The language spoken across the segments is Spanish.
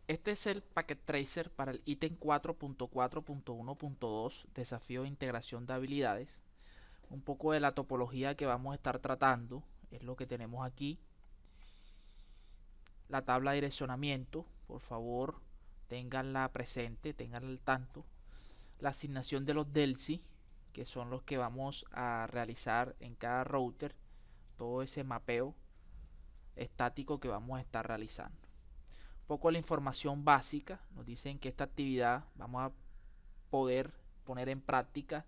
Este es el Packet Tracer para el ítem 4.4.1.2, desafío de integración de habilidades. Un poco de la topología que vamos a estar tratando es lo que tenemos aquí. La tabla de direccionamiento, por favor, ténganla presente, ténganla al tanto. La asignación de los DELSI, que son los que vamos a realizar en cada router, todo ese mapeo estático que vamos a estar realizando. Un poco la información básica, nos dicen que esta actividad vamos a poder poner en práctica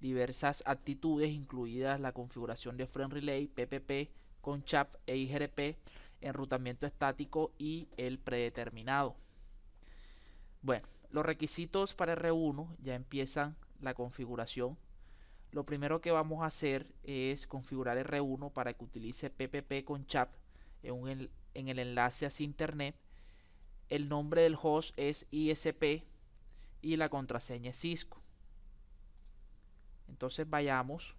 diversas actitudes, incluidas la configuración de Frame Relay, PPP, Conchap e IGRP, enrutamiento estático y el predeterminado. Bueno, los requisitos para R1 ya empiezan la configuración. Lo primero que vamos a hacer es configurar R1 para que utilice PPP Conchap en el enlace hacia internet. El nombre del host es ISP y la contraseña es Cisco. Entonces vayamos,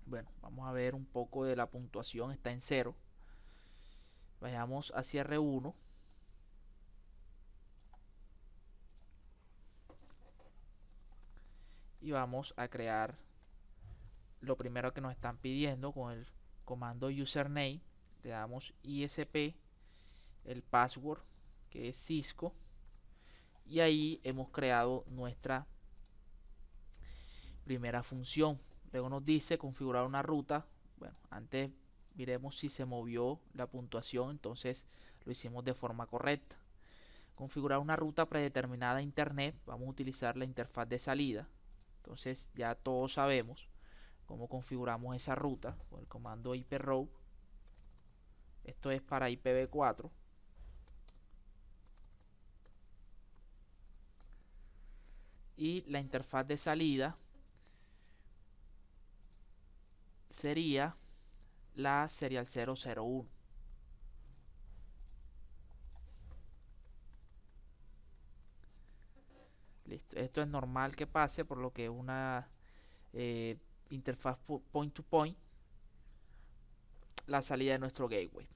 bueno, vamos a ver un poco de la puntuación, está en 0. Vayamos hacia R1 y vamos a crear lo primero que nos están pidiendo con el comando username. Le damos ISP, el password que es Cisco, y ahí hemos creado nuestra primera función. Luego nos dice configurar una ruta. Bueno, antes miremos si se movió la puntuación, entonces lo hicimos de forma correcta. Configurar una ruta predeterminada a internet, vamos a utilizar la interfaz de salida. Entonces ya todos sabemos cómo configuramos esa ruta con el comando iproute. Esto es para IPv4. Y la interfaz de salida sería la serial 001. Listo. Esto es normal que pase, por lo que es una interfaz point to point, la salida de nuestro gateway.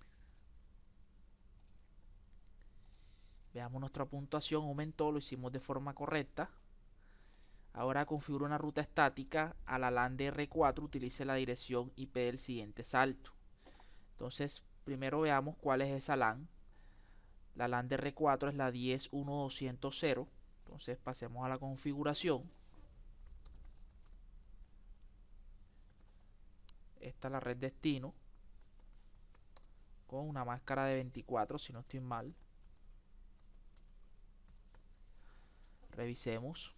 Veamos nuestra puntuación, aumentó, lo hicimos de forma correcta. Ahora configuro una ruta estática a la LAN de R4, utilice la dirección IP del siguiente salto. Entonces, primero veamos cuál es esa LAN. La LAN de R4 es la 10.1.200.0. Entonces, pasemos a la configuración. Esta es la red destino con una máscara de 24, si no estoy mal. Revisemos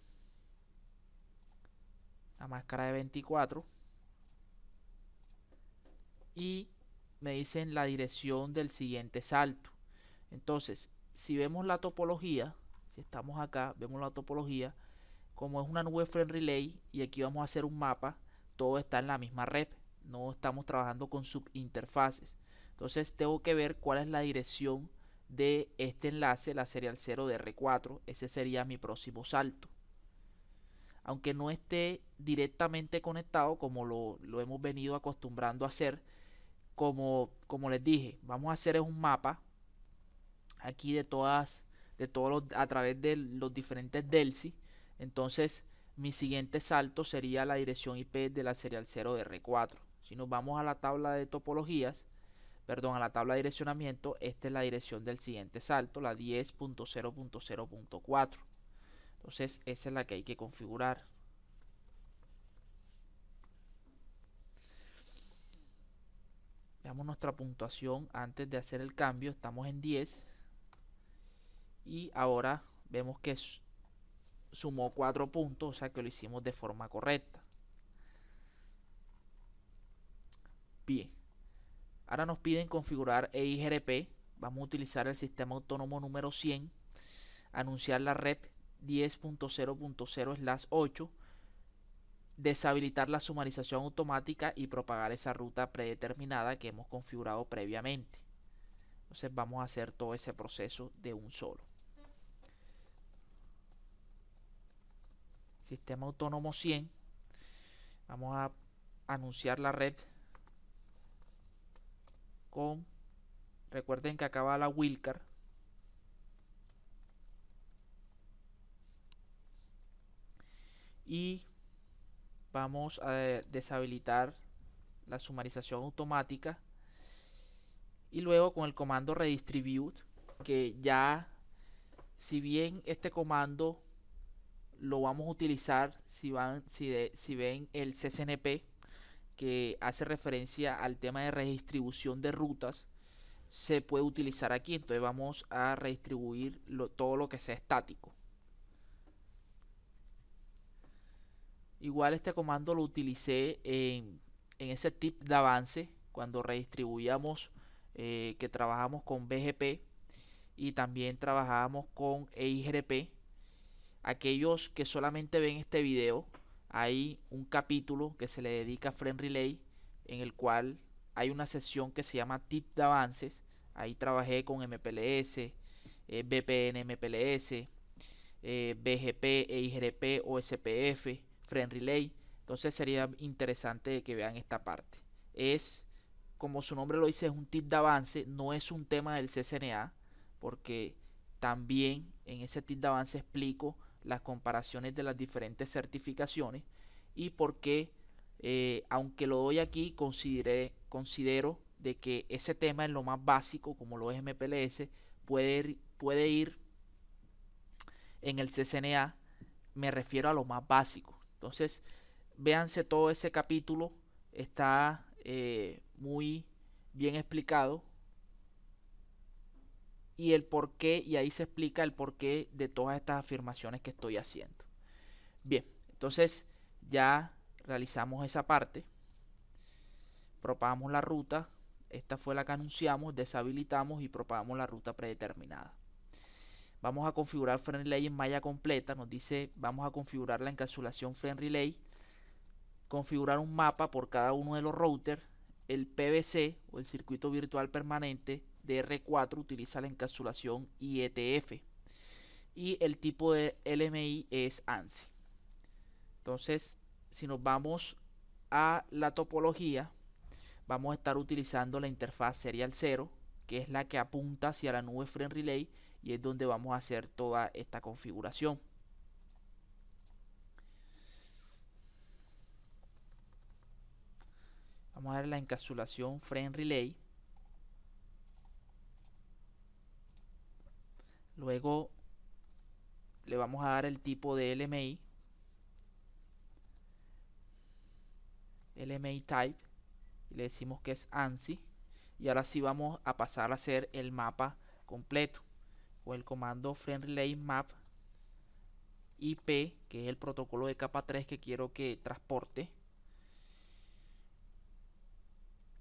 la máscara de 24 y me dicen la dirección del siguiente salto. Entonces, si vemos la topología, si estamos acá, vemos la topología, como es una nube Frame Relay y aquí vamos a hacer un mapa, todo está en la misma red, no estamos trabajando con subinterfaces. Entonces tengo que ver cuál es la dirección de este enlace, la serial 0 de R4. Ese sería mi próximo salto. Aunque no esté directamente conectado como lo hemos venido acostumbrando a hacer, como les dije, vamos a hacer un mapa aquí de todos a través de los diferentes DELSI. Entonces mi siguiente salto sería la dirección IP de la serial 0 de R4. Si nos vamos a la tabla de topologías, perdón, a la tabla de direccionamiento, esta es la dirección del siguiente salto, la 10.0.0.4. Entonces esa es la que hay que configurar. Veamos nuestra puntuación antes de hacer el cambio, estamos en 10 y ahora vemos que sumó 4 puntos, o sea que lo hicimos de forma correcta. Bien, ahora nos piden configurar EIGRP. Vamos a utilizar el sistema autónomo número 100, anunciar la rep 10.0.0/8, deshabilitar la sumarización automática y propagar esa ruta predeterminada que hemos configurado previamente. Entonces vamos a hacer todo ese proceso de un solo. Sistema autónomo 100. Vamos a anunciar la red con, recuerden que acaba la wildcard. y vamos a deshabilitar la sumarización automática, y luego con el comando redistribute, que ya, si bien este comando lo vamos a utilizar si ven el CCNP, que hace referencia al tema de redistribución de rutas, se puede utilizar aquí. Entonces vamos a redistribuir todo lo que sea estático. Igual este comando lo utilicé en ese tip de avance cuando redistribuíamos, que trabajamos con BGP y también trabajábamos con EIGRP. Aquellos que solamente ven este video, hay un capítulo que se le dedica a Frame Relay, en el cual hay una sesión que se llama tip de avances. Ahí trabajé con MPLS, VPN MPLS, BGP, EIGRP, OSPF, Frame Relay. Entonces sería interesante que vean esta parte. Es, como su nombre lo dice, es un tip de avance, no es un tema del CCNA, porque también en ese tip de avance explico las comparaciones de las diferentes certificaciones y por qué, aunque lo doy aquí, considero de que ese tema es lo más básico, como lo es MPLS, puede ir en el CCNA. Me refiero a lo más básico. Entonces, véanse todo ese capítulo, está muy bien explicado, y el porqué, y ahí se explica el porqué de todas estas afirmaciones que estoy haciendo. Bien, entonces ya realizamos esa parte, propagamos la ruta. Esta fue la que anunciamos, deshabilitamos y propagamos la ruta predeterminada. Vamos a configurar Frame Relay en malla completa. Nos dice, vamos a configurar la encapsulación Frame Relay, configurar un mapa por cada uno de los routers. El PVC o el circuito virtual permanente de R4 utiliza la encapsulación IETF y el tipo de LMI es ANSI. Entonces, si nos vamos a la topología, vamos a estar utilizando la interfaz Serial 0, que es la que apunta hacia la nube Frame Relay, y es donde vamos a hacer toda esta configuración. Vamos a ver la encapsulación Frame Relay. Luego le vamos a dar el tipo de LMI, LMI Type, y le decimos que es ANSI. Y ahora sí vamos a pasar a hacer el mapa completo con el comando Frame Relay Map IP, que es el protocolo de capa 3 que quiero que transporte.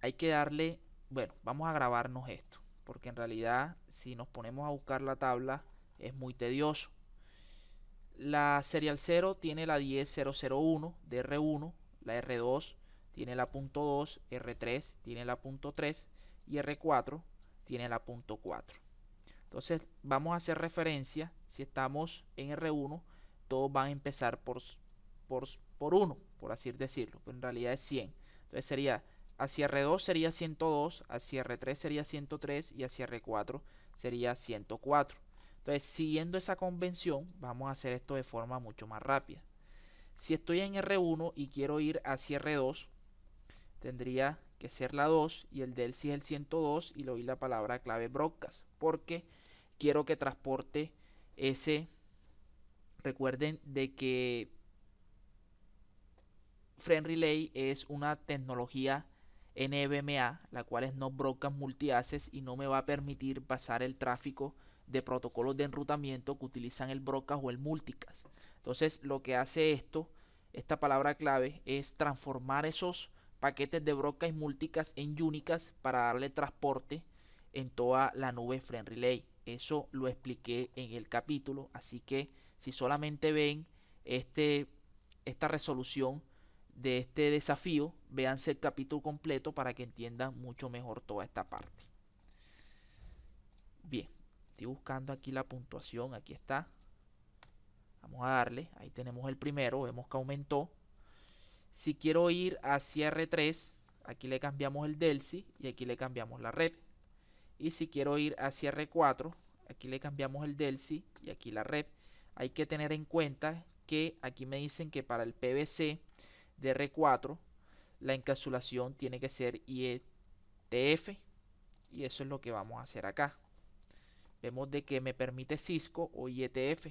Hay que darle, bueno, vamos a grabarnos esto, porque en realidad si nos ponemos a buscar la tabla es muy tedioso. La Serial 0 tiene la 10001 de R1, la R2 tiene la .2, R3 tiene la .3 y R4 tiene la .4. Entonces vamos a hacer referencia, si estamos en R1, todos van a empezar por 1, por así decirlo, pero en realidad es 100. Entonces sería, hacia R2 sería 102, hacia R3 sería 103 y hacia R4 sería 104. Entonces, siguiendo esa convención, vamos a hacer esto de forma mucho más rápida. Si estoy en R1 y quiero ir hacia R2, tendría que ser la 2 y el del sí es el 102 y le doy la palabra clave broadcast, porque quiero que transporte ese. Recuerden de que Frame Relay es una tecnología NVMe, la cual es no broadcast multi-access, y no me va a permitir pasar el tráfico de protocolos de enrutamiento que utilizan el broadcast o el multicast. Entonces lo que hace esta palabra clave, es transformar esos paquetes de broadcast y multicast en unicast para darle transporte en toda la nube Frame Relay. Eso lo expliqué en el capítulo, así que si solamente ven esta resolución de este desafío, véanse el capítulo completo para que entiendan mucho mejor toda esta parte. Bien, estoy buscando aquí la puntuación, aquí está. Vamos a darle, ahí tenemos el primero, vemos que aumentó. Si quiero ir hacia R3, aquí le cambiamos el DELSI y aquí le cambiamos la rep. Y si quiero ir hacia R4, aquí le cambiamos el DELSI y aquí la rep. Hay que tener en cuenta que aquí me dicen que para el PVC de R4 la encapsulación tiene que ser IETF, y eso es lo que vamos a hacer acá. Vemos de que me permite Cisco o IETF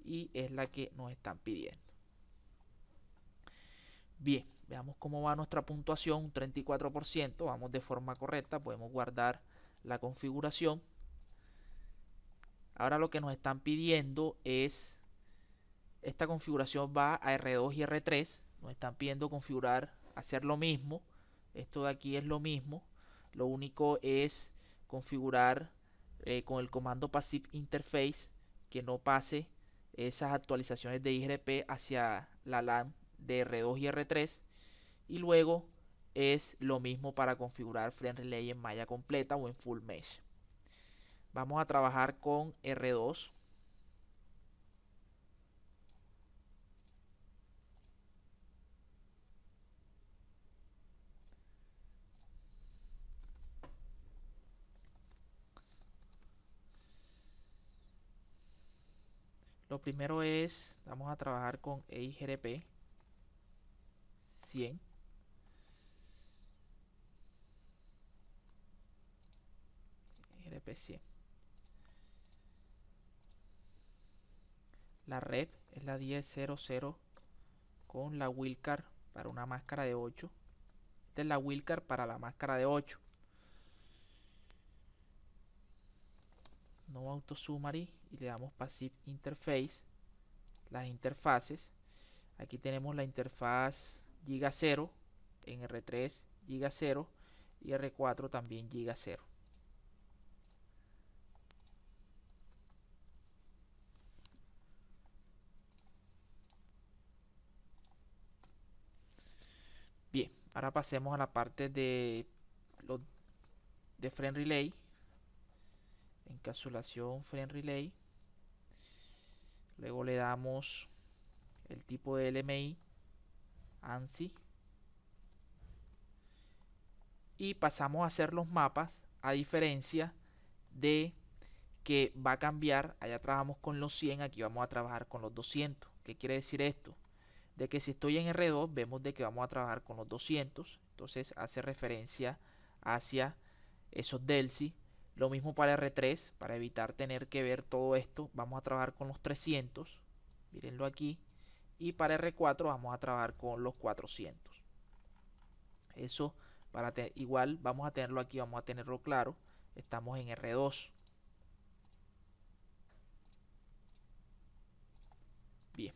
y es la que nos están pidiendo. Bien, veamos cómo va nuestra puntuación, un 34%, vamos de forma correcta, podemos guardar la configuración. Ahora lo que nos están pidiendo es, esta configuración va a R2 y R3, nos están pidiendo configurar, hacer lo mismo, esto de aquí es lo mismo, lo único es configurar con el comando passive interface que no pase esas actualizaciones de IGRP hacia la LAN de R2 y R3, y luego es lo mismo para configurar Frame Relay en malla completa o en Full Mesh. Vamos a trabajar con R2. Lo primero es, vamos a trabajar con EIGRP 100. EIGRP 100. La rep es la 10.00 con la wildcard para una máscara de 8. Esta es la wildcard para la máscara de 8. No auto summary y le damos passive interface. Las interfaces. Aquí tenemos la interfaz giga 0 en R3 giga 0 y R4 también giga 0. Bien, ahora pasemos a la parte de los de Frame Relay. Encapsulación Frame Relay. Luego le damos el tipo de LMI, ANSI, y pasamos a hacer los mapas, a diferencia de que va a cambiar. Allá trabajamos con los 100, aquí vamos a trabajar con los 200. ¿Qué quiere decir esto? De que si estoy en R2 vemos de que vamos a trabajar con los 200, entonces hace referencia hacia esos DELSI. Lo mismo para R3, para evitar tener que ver todo esto vamos a trabajar con los 300, mírenlo aquí, y para R4 vamos a trabajar con los 400. Eso para igual vamos a tenerlo aquí, vamos a tenerlo claro, estamos en R2. Bien,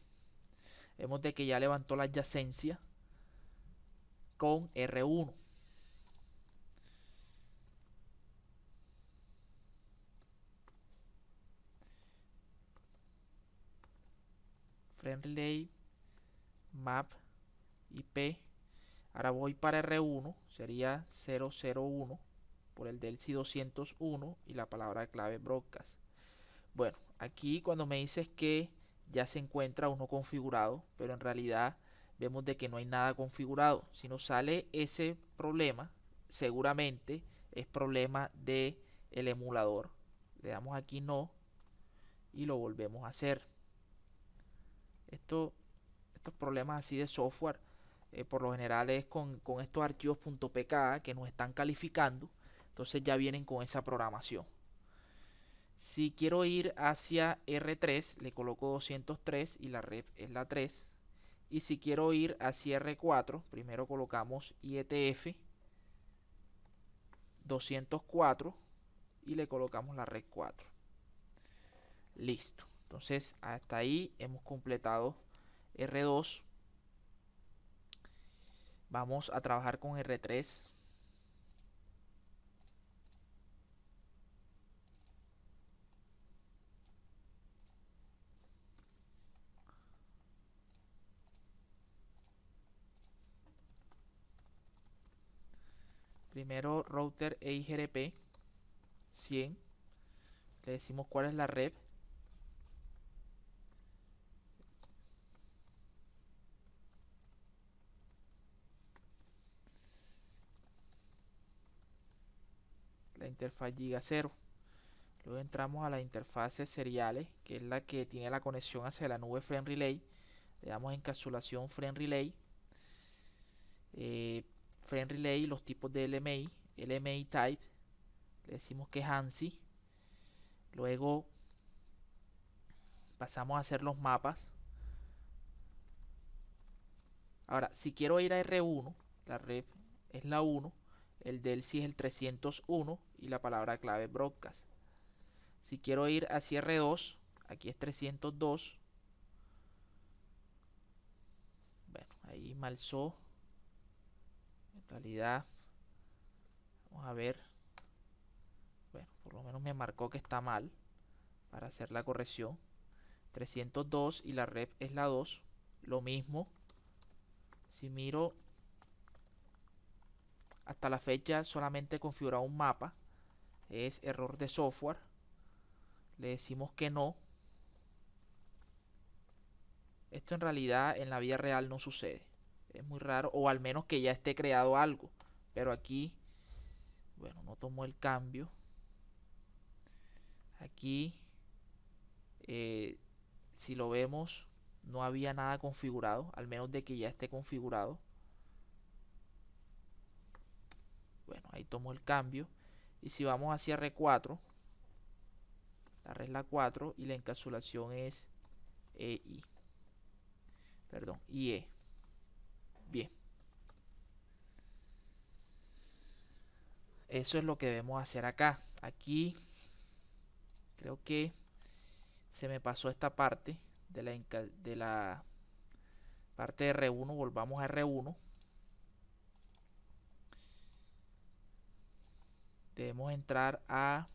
vemos de que ya levantó la adyacencia con R1. Frame Relay, Map, IP. Ahora voy para R1, sería 001 por el del C201 y la palabra clave broadcast. Bueno, aquí cuando me dices que ya se encuentra uno configurado, pero en realidad vemos de que no hay nada configurado. Si nos sale ese problema, seguramente es problema de el emulador. Le damos aquí no y lo volvemos a hacer. Estos problemas así de software por lo general es con estos archivos .pk que nos están calificando, entonces ya vienen con esa programación. Si quiero ir hacia R3 le coloco 203 y la rep es la 3, y si quiero ir hacia R4 primero colocamos IETF 204 y le colocamos la red 4. Listo, entonces hasta ahí hemos completado R2. Vamos a trabajar con R3. Primero router EIGRP 100. Le decimos cuál es la rep. La interfaz giga 0. Luego entramos a las interfaces seriales, que es la que tiene la conexión hacia la nube Frame Relay. Le damos encapsulación Frame Relay. Frame Relay, los tipos de LMI, LMI Type, le decimos que es ANSI. Luego pasamos a hacer los mapas. Ahora, si quiero ir a R1, la rep es la 1, el delsi es el 301 y la palabra clave broadcast. Si quiero ir hacia R2, aquí es 302. Bueno, ahí malsó. En realidad, vamos a ver. Bueno, por lo menos me marcó que está mal para hacer la corrección. 302 y la rep es la 2. Lo mismo. Si miro, hasta la fecha solamente he configurado un mapa. Es error de software. Le decimos que no. Esto en realidad en la vida real no sucede. Es muy raro, o al menos que ya esté creado algo. Pero aquí, bueno, no tomó el cambio. Aquí, si lo vemos, no había nada configurado, al menos de que ya esté configurado. Bueno, ahí tomó el cambio. Y si vamos hacia R4, la red es la 4 y la encapsulación es EI. Perdón, IE. Bien. Eso es lo que debemos hacer acá. Aquí creo que se me pasó esta parte de la parte de R1. Volvamos a R1. Debemos entrar a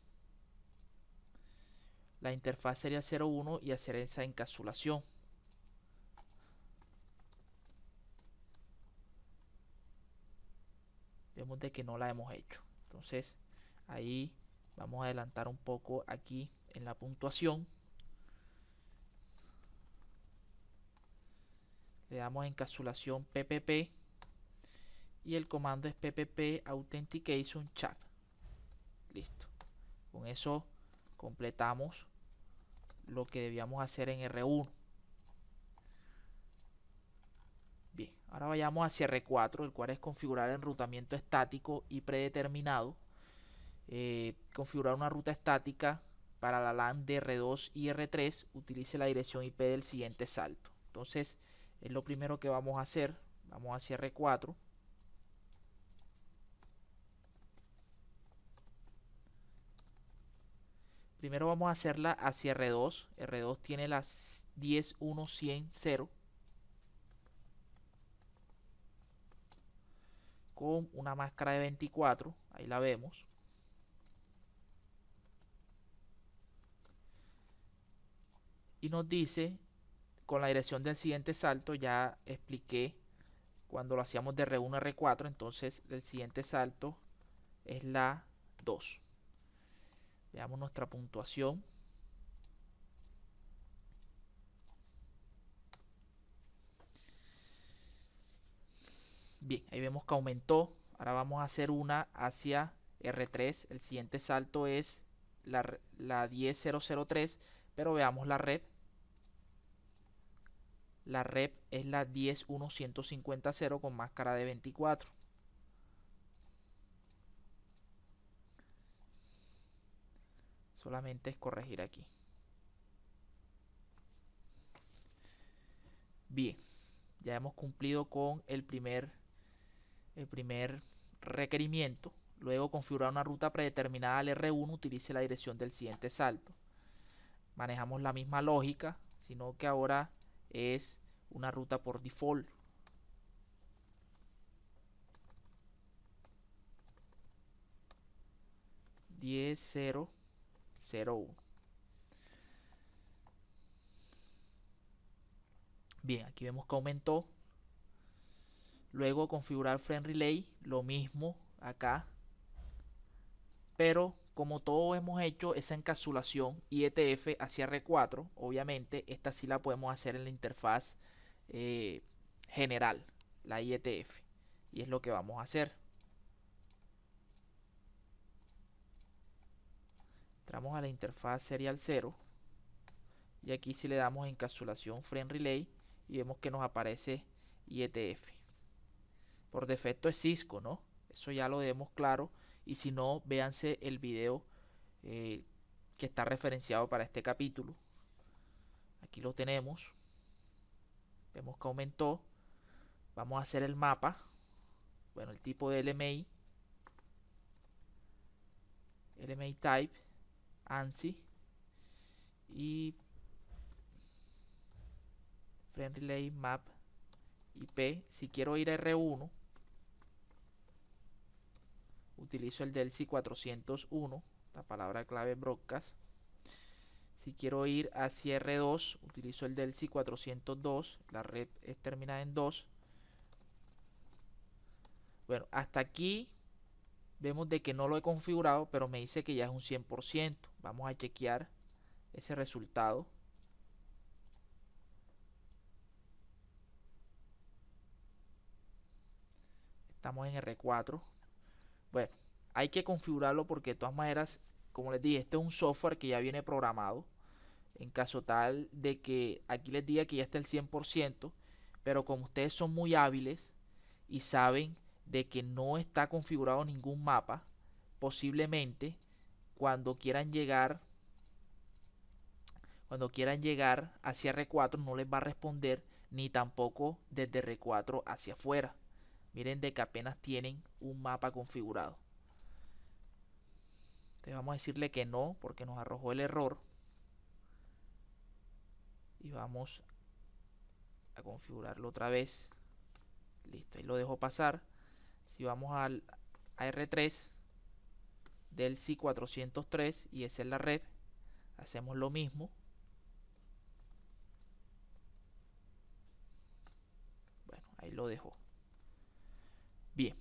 la interfaz serial 01 y hacer esa encapsulación. Vemos de que no la hemos hecho. Entonces ahí vamos a adelantar un poco aquí en la puntuación. Le damos encapsulación PPP y el comando es PPP Authentication Chat. Listo. Con eso completamos lo que debíamos hacer en R1. Bien, ahora vayamos hacia R4, el cual es configurar el enrutamiento estático y predeterminado. Configurar una ruta estática para la LAN de R2 y R3. Utilice la dirección IP del siguiente salto. Entonces, es lo primero que vamos a hacer. Vamos hacia R4. Primero vamos a hacerla hacia R2. R2 tiene las 10.1.100.0 con una máscara de 24. Ahí la vemos. Y nos dice con la dirección del siguiente salto. Ya expliqué cuando lo hacíamos de R1 a R4. Entonces el siguiente salto es la 2. Veamos nuestra puntuación. Bien, ahí vemos que aumentó. Ahora vamos a hacer una hacia R3. El siguiente salto es la 10.003. Pero veamos la rep. La rep es la 10.1.150.0 con máscara de 24. Solamente es corregir aquí. Bien, ya hemos cumplido con el primer requerimiento. Luego configurar una ruta predeterminada al R1. Utilice la dirección del siguiente salto. Manejamos la misma lógica, sino que ahora es una ruta por default. (10.0.0.1). Bien, aquí vemos que aumentó. Luego configurar Frame Relay, lo mismo acá. Pero como todo hemos hecho esa encapsulación IETF hacia R4, obviamente esta sí la podemos hacer en la interfaz general, la IETF. Y es lo que vamos a hacer. Vamos a la interfaz serial 0 y aquí si le damos encapsulación frame relay y vemos que nos aparece IETF. Por defecto es Cisco, ¿no? Eso ya lo debemos claro, y si no, véanse el video que está referenciado para este capítulo. Aquí lo tenemos, vemos que aumentó. Vamos a hacer el mapa, bueno, el tipo de LMI, LMI type, ANSI y frame relay map IP. Si quiero ir a R1, utilizo el DELSI 401, la palabra clave broadcast. Si quiero ir hacia R2, utilizo el DELSI 402, la red es terminada en 2. Bueno, hasta aquí vemos de que no lo he configurado, pero me dice que ya es un 100%. Vamos a chequear ese resultado. Estamos en R4. Bueno, hay que configurarlo porque de todas maneras, como les dije, este es un software que ya viene programado. En caso tal de que aquí les diga que ya está el 100%, pero como ustedes son muy hábiles y saben de que no está configurado ningún mapa, posiblemente cuando quieran llegar hacia R4 no les va a responder, ni tampoco desde R4 hacia afuera. Miren de que apenas tienen un mapa configurado. Entonces vamos a decirle que no porque nos arrojó el error. Y vamos a configurarlo otra vez. Listo, ahí lo dejo pasar. Si vamos a R3 DELSI 403 y esa es la red, hacemos lo mismo. Bueno, ahí lo dejo. Bien,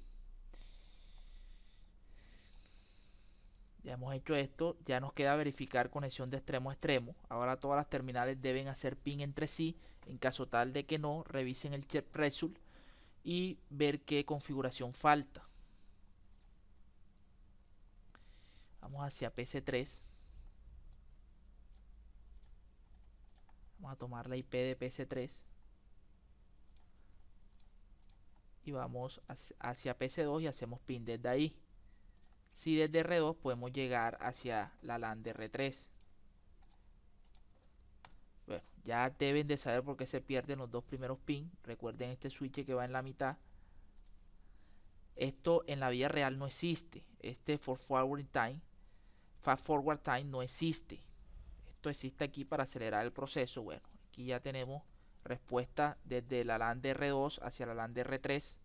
ya hemos hecho esto. Ya nos queda verificar conexión de extremo a extremo. Ahora todas las terminales deben hacer ping entre sí. En caso tal de que no, revisen el check result y ver qué configuración falta. Vamos hacia PC3. Vamos a tomar la IP de PC3 y vamos hacia PC2 y hacemos pin desde ahí. Si desde R2 podemos llegar hacia la LAN de R3. Bueno, ya deben de saber por qué se pierden los dos primeros pins. Recuerden este switch que va en la mitad. Esto en la vida real no existe. Este fast forward time no existe. Esto existe aquí para acelerar el proceso. Bueno, aquí ya tenemos respuesta desde la LAN de R2 hacia la LAN de R3.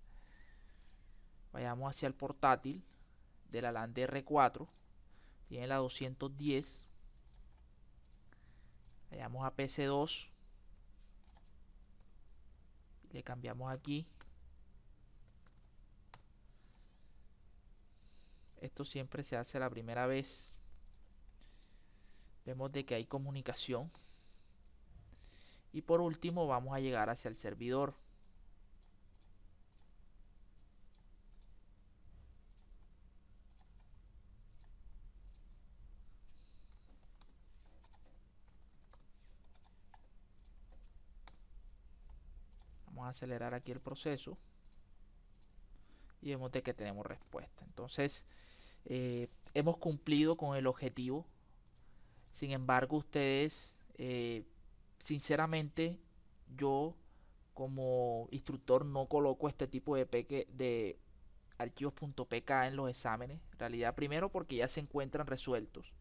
Vayamos hacia el portátil de la LAN de R4. Tiene la 210. Vayamos a PC2. Le cambiamos aquí. Esto siempre se hace la primera vez. Vemos de que hay comunicación. Y por último vamos a llegar hacia el servidor. Vamos a acelerar aquí el proceso. Y vemos de que tenemos respuesta. Entonces hemos cumplido con el objetivo. Sin embargo, ustedes sinceramente, yo como instructor no coloco este tipo de archivos .pk en los exámenes. En realidad, primero porque ya se encuentran resueltos.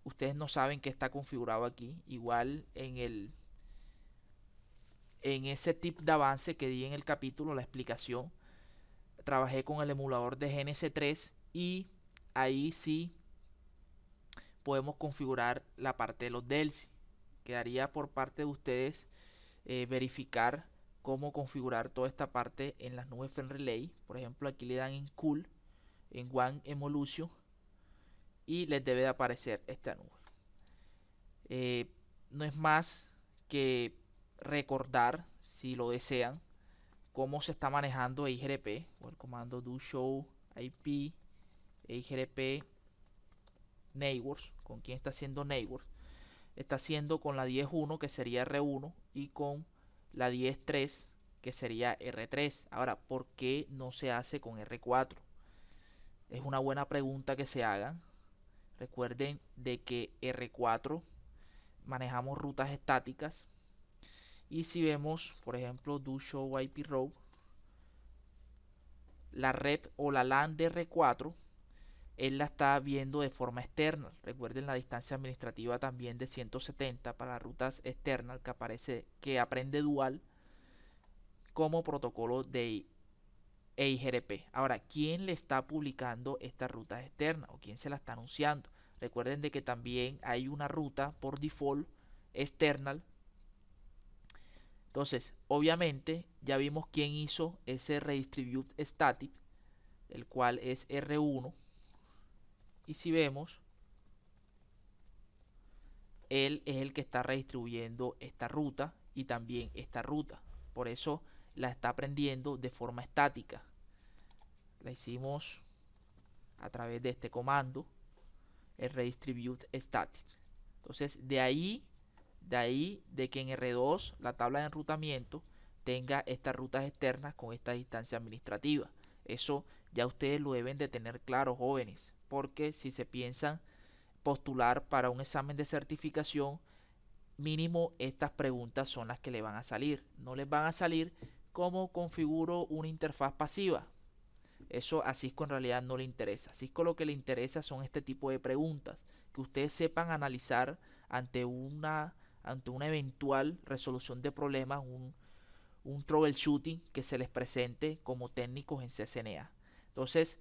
Ustedes no saben que está configurado aquí. Igual en ese tip de avance que di en el capítulo, la explicación, trabajé con el emulador de GNS3 y ahí sí podemos configurar la parte de los DELSI. Quedaría por parte de ustedes verificar cómo configurar toda esta parte en las nubes FenRelay. Por ejemplo, aquí le dan en Cool, en One Emolution y les debe de aparecer esta nube. No es más que recordar, si lo desean, cómo se está manejando EIGRP o el comando do show IP EIGRP neighbors. ¿Con quién está haciendo neighbors? Está haciendo con la 10.1, que sería R1, y con la 10.3, que sería R3. Ahora, ¿por qué no se hace con R4? Es una buena pregunta que se hagan. Recuerden de que R4 manejamos rutas estáticas, y si vemos, por ejemplo, do show IP row, la rep o la LAN de R4, él la está viendo de forma externa. Recuerden la distancia administrativa también de 170 para rutas externas, que aparece, que aprende dual como protocolo de EIGRP. Ahora, ¿quién le está publicando estas rutas externas o quién se la está anunciando? Recuerden de que también hay una ruta por default external. Entonces, obviamente, ya vimos quién hizo ese redistribute static, el cual es R1. Y si vemos, él es el que está redistribuyendo esta ruta y también esta ruta. Por eso la está aprendiendo de forma estática. La hicimos a través de este comando, el redistribute static. Entonces, de ahí de que en R2 la tabla de enrutamiento tenga estas rutas externas con esta distancia administrativa. Eso ya ustedes lo deben de tener claro, jóvenes, porque si se piensan postular para un examen de certificación, mínimo estas preguntas son las que le van a salir. No les van a salir cómo configuro una interfaz pasiva. Eso a Cisco en realidad no le interesa. A Cisco lo que le interesa son este tipo de preguntas, que ustedes sepan analizar ante una eventual resolución de problemas, un troubleshooting que se les presente como técnicos en CCNA. Entonces,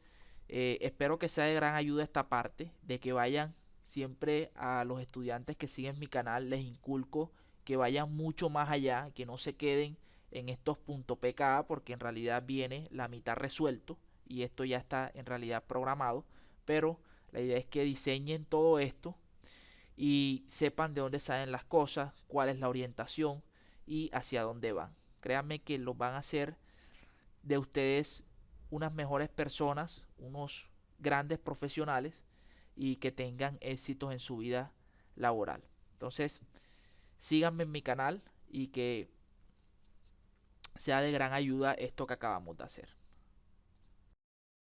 espero que sea de gran ayuda esta parte, de que vayan siempre a los estudiantes que siguen mi canal, les inculco que vayan mucho más allá, que no se queden en estos .pka, porque en realidad viene la mitad resuelto y esto ya está en realidad programado, pero la idea es que diseñen todo esto y sepan de dónde salen las cosas, cuál es la orientación y hacia dónde van. Créanme que los van a hacer de ustedes unas mejores personas, unos grandes profesionales y que tengan éxitos en su vida laboral. Entonces, síganme en mi canal y que sea de gran ayuda esto que acabamos de hacer.